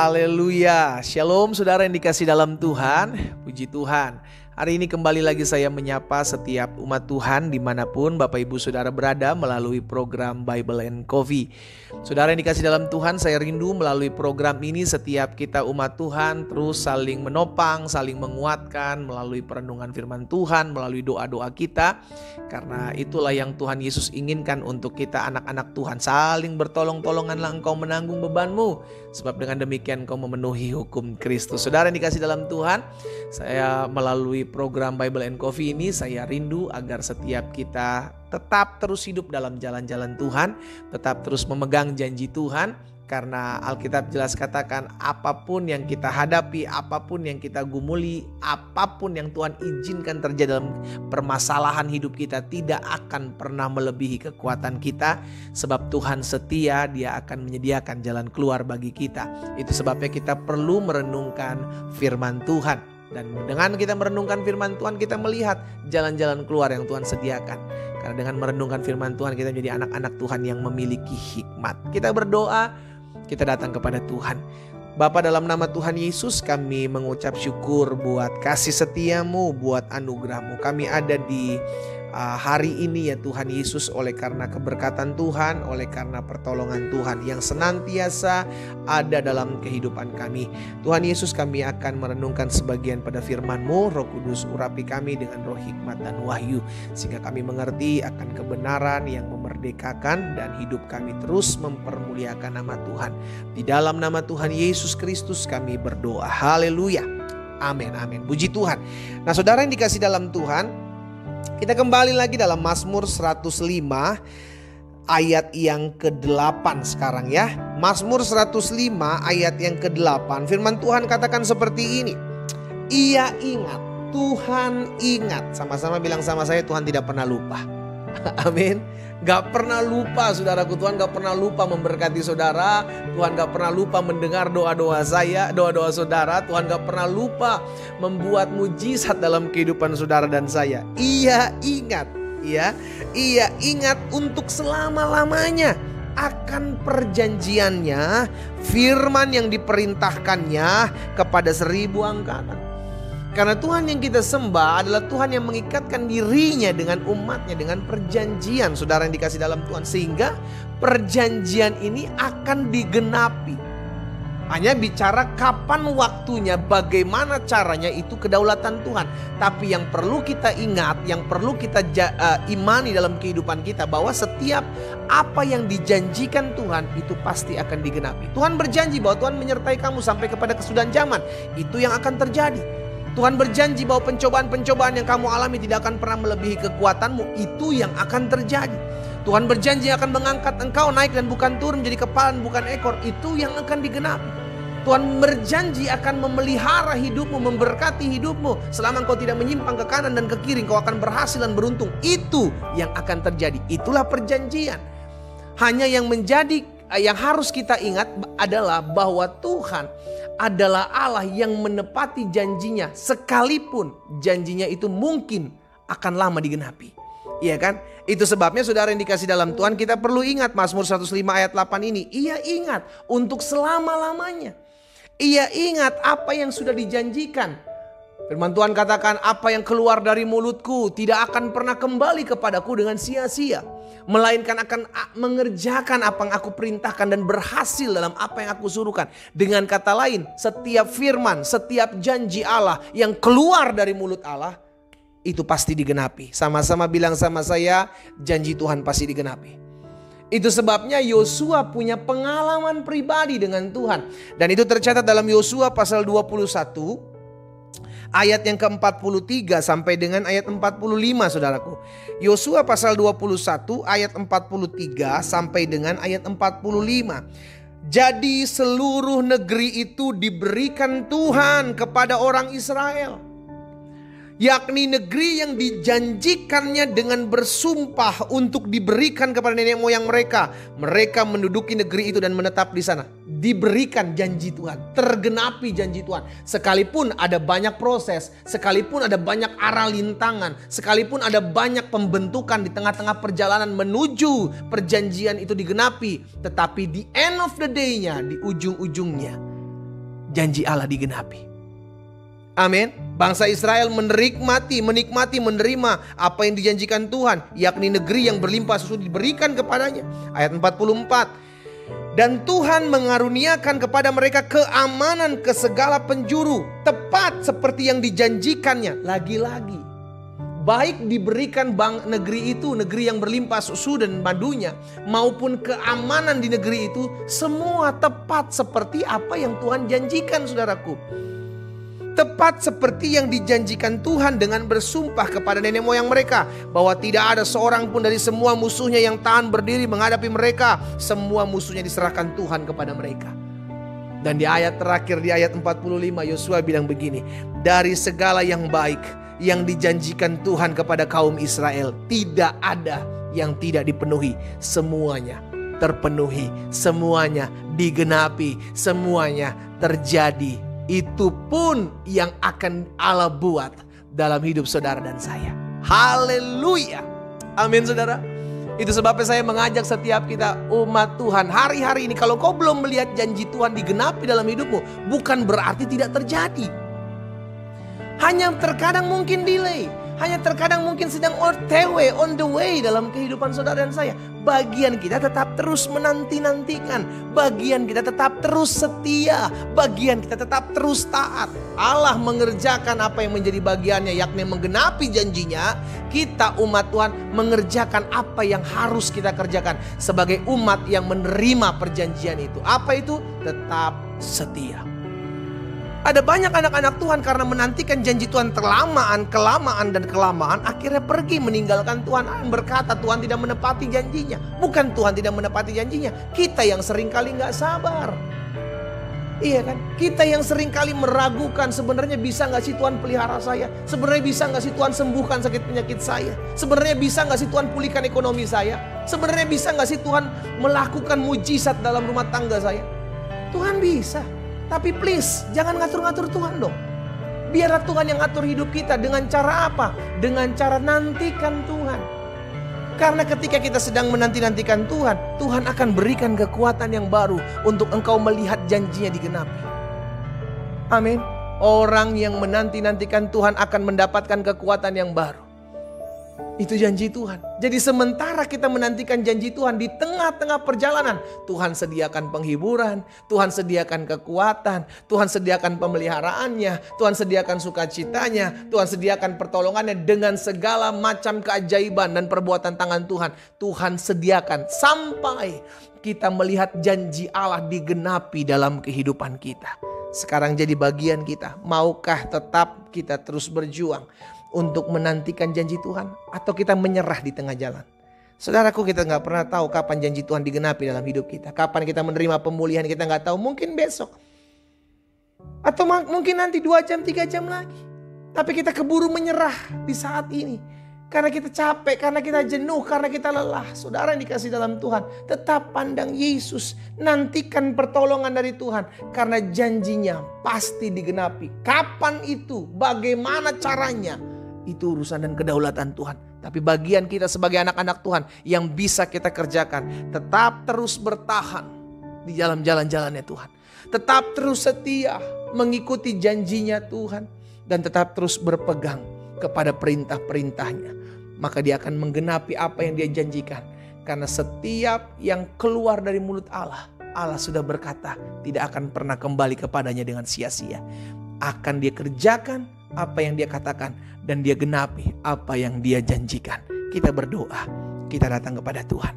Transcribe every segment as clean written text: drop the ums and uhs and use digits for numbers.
Haleluya. Shalom saudara yang dikasih dalam Tuhan. Puji Tuhan. Hari ini kembali lagi saya menyapa setiap umat Tuhan dimanapun Bapak Ibu Saudara berada melalui program Bible and Coffee. Saudara yang dikasih dalam Tuhan, saya rindu melalui program ini setiap kita umat Tuhan terus saling menopang, saling menguatkan melalui perenungan firman Tuhan, melalui doa-doa kita. Karena itulah yang Tuhan Yesus inginkan untuk kita anak-anak Tuhan. Saling bertolong-tolonganlah engkau menanggung bebanmu, sebab dengan demikian engkau memenuhi hukum Kristus. Saudara yang dikasih dalam Tuhan, saya melalui program Bible and Coffee ini saya rindu agar setiap kita tetap terus hidup dalam jalan-jalan Tuhan, tetap terus memegang janji Tuhan. Karena Alkitab jelas katakan apapun yang kita hadapi, apapun yang kita gumuli, apapun yang Tuhan izinkan terjadi dalam permasalahan hidup kita tidak akan pernah melebihi kekuatan kita. Sebab Tuhan setia, Dia akan menyediakan jalan keluar bagi kita. Itu sebabnya kita perlu merenungkan firman Tuhan. Dan dengan kita merenungkan firman Tuhan, kita melihat jalan-jalan keluar yang Tuhan sediakan. Karena dengan merenungkan firman Tuhan, kita menjadi anak-anak Tuhan yang memiliki hikmat. Kita berdoa, kita datang kepada Tuhan. Bapa, dalam nama Tuhan Yesus kami mengucap syukur buat kasih setiamu, buat anugerahmu. Kami ada di hari ini ya Tuhan Yesus, oleh karena keberkatan Tuhan, oleh karena pertolongan Tuhan yang senantiasa ada dalam kehidupan kami. Tuhan Yesus, kami akan merenungkan sebagian pada firman-Mu. Roh Kudus urapi kami dengan roh hikmat dan wahyu, sehingga kami mengerti akan kebenaran yang memerdekakan dan hidup kami terus mempermuliakan nama Tuhan. Di dalam nama Tuhan Yesus Kristus kami berdoa. Haleluya. Amin, amin. Puji Tuhan. Nah saudara yang dikasih dalam Tuhan, kita kembali lagi dalam Mazmur 105 ayat yang ke-8 sekarang ya. Mazmur 105 ayat yang ke-8. Firman Tuhan katakan seperti ini. Ia ingat, Tuhan ingat. Sama-sama bilang sama saya, Tuhan tidak pernah lupa. Amin. Gak pernah lupa saudaraku, Tuhan gak pernah lupa memberkati saudara. Tuhan gak pernah lupa mendengar doa-doa saya, doa-doa saudara. Tuhan gak pernah lupa membuat mujizat dalam kehidupan saudara dan saya. Ia ingat, ya, Ia ingat untuk selama-lamanya akan perjanjiannya, firman yang diperintahkannya kepada 1000 angkatan. Karena Tuhan yang kita sembah adalah Tuhan yang mengikatkan dirinya dengan umatnya dengan perjanjian, saudara yang dikasih dalam Tuhan. Sehingga perjanjian ini akan digenapi. Hanya bicara kapan waktunya, bagaimana caranya, itu kedaulatan Tuhan. Tapi yang perlu kita ingat, yang perlu kita imani dalam kehidupan kita, bahwa setiap apa yang dijanjikan Tuhan itu pasti akan digenapi. Tuhan berjanji bahwa Tuhan menyertai kamu sampai kepada kesudahan zaman. Itu yang akan terjadi. Tuhan berjanji bahwa pencobaan-pencobaan yang kamu alami tidak akan pernah melebihi kekuatanmu. Itu yang akan terjadi. Tuhan berjanji akan mengangkat engkau naik dan bukan turun, menjadi kepala dan bukan ekor. Itu yang akan digenapi. Tuhan berjanji akan memelihara hidupmu, memberkati hidupmu. Selama engkau tidak menyimpang ke kanan dan ke kiri, engkau akan berhasil dan beruntung. Itu yang akan terjadi. Itulah perjanjian. Hanya yang harus kita ingat adalah bahwa Tuhan adalah Allah yang menepati janjinya, sekalipun janjinya itu mungkin akan lama digenapi. Iya kan? Itu sebabnya saudara yang dikasih dalam Tuhan, kita perlu ingat Mazmur 105 ayat 8 ini. Ia ingat untuk selama-lamanya. Ia ingat apa yang sudah dijanjikan. Firman Tuhan katakan, apa yang keluar dari mulutku tidak akan pernah kembali kepadaku dengan sia-sia, melainkan akan mengerjakan apa yang aku perintahkan dan berhasil dalam apa yang aku suruhkan. Dengan kata lain, setiap firman, setiap janji Allah yang keluar dari mulut Allah, itu pasti digenapi. Sama-sama bilang sama saya, janji Tuhan pasti digenapi. Itu sebabnya Yosua punya pengalaman pribadi dengan Tuhan. Dan itu tercatat dalam Yosua pasal 21 ayat yang ke-43 sampai dengan ayat 45 saudaraku. Yosua pasal 21 ayat 43 sampai dengan ayat 45. Jadi seluruh negeri itu diberikan Tuhan kepada orang Israel, yakni negeri yang dijanjikannya dengan bersumpah untuk diberikan kepada nenek moyang mereka. Mereka menduduki negeri itu dan menetap di sana. Diberikan janji Tuhan, tergenapi janji Tuhan. Sekalipun ada banyak proses, sekalipun ada banyak arah lintangan, sekalipun ada banyak pembentukan di tengah-tengah perjalanan menuju perjanjian itu digenapi, tetapi di end of the day-nya, di ujung-ujungnya, janji Allah digenapi. Amin. Bangsa Israel menikmati, menerima apa yang dijanjikan Tuhan, yakni negeri yang berlimpah susu diberikan kepadanya. Ayat 44. Dan Tuhan mengaruniakan kepada mereka keamanan ke segala penjuru, tepat seperti yang dijanjikannya. Lagi-lagi, baik diberikan negeri itu, negeri yang berlimpah susu dan madunya, maupun keamanan di negeri itu, semua tepat seperti apa yang Tuhan janjikan, saudaraku. Tepat seperti yang dijanjikan Tuhan dengan bersumpah kepada nenek moyang mereka, bahwa tidak ada seorang pun dari semua musuhnya yang tahan berdiri menghadapi mereka. Semua musuhnya diserahkan Tuhan kepada mereka. Dan di ayat terakhir, di ayat 45, Yosua bilang begini, dari segala yang baik yang dijanjikan Tuhan kepada kaum Israel, tidak ada yang tidak dipenuhi. Semuanya terpenuhi, semuanya digenapi, semuanya terjadi. Itu pun yang akan Allah buat dalam hidup saudara dan saya. Haleluya. Amin, saudara. Itu sebabnya saya mengajak setiap kita umat Tuhan hari-hari ini, kalau kau belum melihat janji Tuhan digenapi dalam hidupmu, bukan berarti tidak terjadi. Hanya terkadang mungkin delay, hanya terkadang mungkin sedang on the way dalam kehidupan saudara dan saya. Bagian kita tetap terus menanti-nantikan, bagian kita tetap terus setia, bagian kita tetap terus taat. Allah mengerjakan apa yang menjadi bagiannya, yakni menggenapi janjinya. Kita umat Tuhan mengerjakan apa yang harus kita kerjakan sebagai umat yang menerima perjanjian itu. Apa itu? Tetap setia. Ada banyak anak-anak Tuhan karena menantikan janji Tuhan kelamaan, akhirnya pergi meninggalkan Tuhan. Berkata Tuhan tidak menepati janjinya. Bukan Tuhan tidak menepati janjinya, kita yang seringkali gak sabar. Iya kan? Kita yang seringkali meragukan, sebenarnya bisa gak sih Tuhan pelihara saya? Sebenarnya bisa gak sih Tuhan sembuhkan sakit penyakit saya? Sebenarnya bisa gak sih Tuhan pulihkan ekonomi saya? Sebenarnya bisa gak sih Tuhan melakukan mujizat dalam rumah tangga saya? Tuhan bisa. Tapi please, jangan ngatur-ngatur Tuhan dong. Biarlah Tuhan yang ngatur hidup kita. Dengan cara apa? Dengan cara nantikan Tuhan. Karena ketika kita sedang menanti-nantikan Tuhan, Tuhan akan berikan kekuatan yang baru untuk engkau melihat janjinya digenapi. Amin. Orang yang menanti-nantikan Tuhan akan mendapatkan kekuatan yang baru. Itu janji Tuhan. Jadi sementara kita menantikan janji Tuhan, di tengah-tengah perjalanan, Tuhan sediakan penghiburan, Tuhan sediakan kekuatan, Tuhan sediakan pemeliharaannya, Tuhan sediakan sukacitanya, Tuhan sediakan pertolongannya dengan segala macam keajaiban dan perbuatan tangan Tuhan. Tuhan sediakan sampai kita melihat janji Allah digenapi dalam kehidupan kita. Sekarang jadi bagian kita. Maukah tetap kita terus berjuang untuk menantikan janji Tuhan, atau kita menyerah di tengah jalan? Saudaraku, kita gak pernah tahu kapan janji Tuhan digenapi dalam hidup kita. Kapan kita menerima pemulihan kita gak tahu. Mungkin besok, atau mungkin nanti 2 jam 3 jam lagi. Tapi kita keburu menyerah di saat ini, karena kita capek, karena kita jenuh, karena kita lelah. Saudara yang dikasih dalam Tuhan, tetap pandang Yesus. Nantikan pertolongan dari Tuhan, karena janjinya pasti digenapi. Kapan itu? Bagaimana caranya? Itu urusan dan kedaulatan Tuhan. Tapi bagian kita sebagai anak-anak Tuhan yang bisa kita kerjakan, tetap terus bertahan di jalan-jalan-jalannya Tuhan. Tetap terus setia mengikuti janjinya Tuhan. Dan tetap terus berpegang kepada perintah-perintahnya. Maka dia akan menggenapi apa yang dia janjikan. Karena setiap yang keluar dari mulut Allah, Allah sudah berkata tidak akan pernah kembali kepadanya dengan sia-sia. Akan dia kerjakan apa yang dia katakan, dan dia genapi apa yang dia janjikan. Kita berdoa, kita datang kepada Tuhan.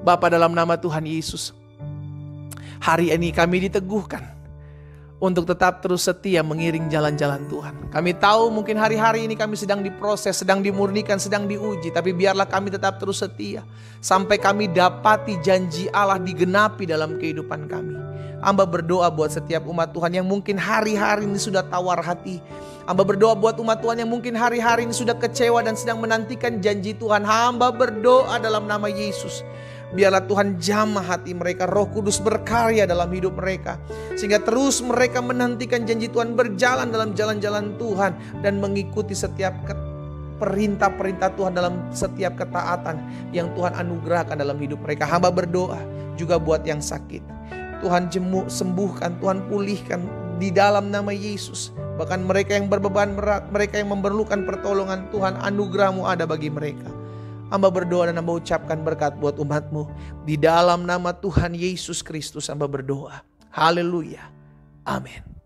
Bapa, dalam nama Tuhan Yesus, hari ini kami diteguhkan untuk tetap terus setia mengiring jalan-jalan Tuhan. Kami tahu mungkin hari-hari ini kami sedang diproses, sedang dimurnikan, sedang diuji. Tapi biarlah kami tetap terus setia sampai kami dapati janji Allah digenapi dalam kehidupan kami. Hamba berdoa buat setiap umat Tuhan yang mungkin hari-hari ini sudah tawar hati. Hamba berdoa buat umat Tuhan yang mungkin hari-hari ini sudah kecewa dan sedang menantikan janji Tuhan. Hamba berdoa dalam nama Yesus, biarlah Tuhan jamah hati mereka, Roh Kudus berkarya dalam hidup mereka, sehingga terus mereka menantikan janji Tuhan, berjalan dalam jalan-jalan Tuhan, dan mengikuti setiap perintah-perintah Tuhan dalam setiap ketaatan yang Tuhan anugerahkan dalam hidup mereka. Hamba berdoa juga buat yang sakit. Tuhan sembuhkan, Tuhan pulihkan, di dalam nama Yesus. Bahkan mereka yang berbeban berat, mereka yang memerlukan pertolongan Tuhan, anugerah-Mu ada bagi mereka. Hamba berdoa dan hamba ucapkan berkat buat umat-Mu. Di dalam nama Tuhan Yesus Kristus hamba berdoa. Haleluya. Amin.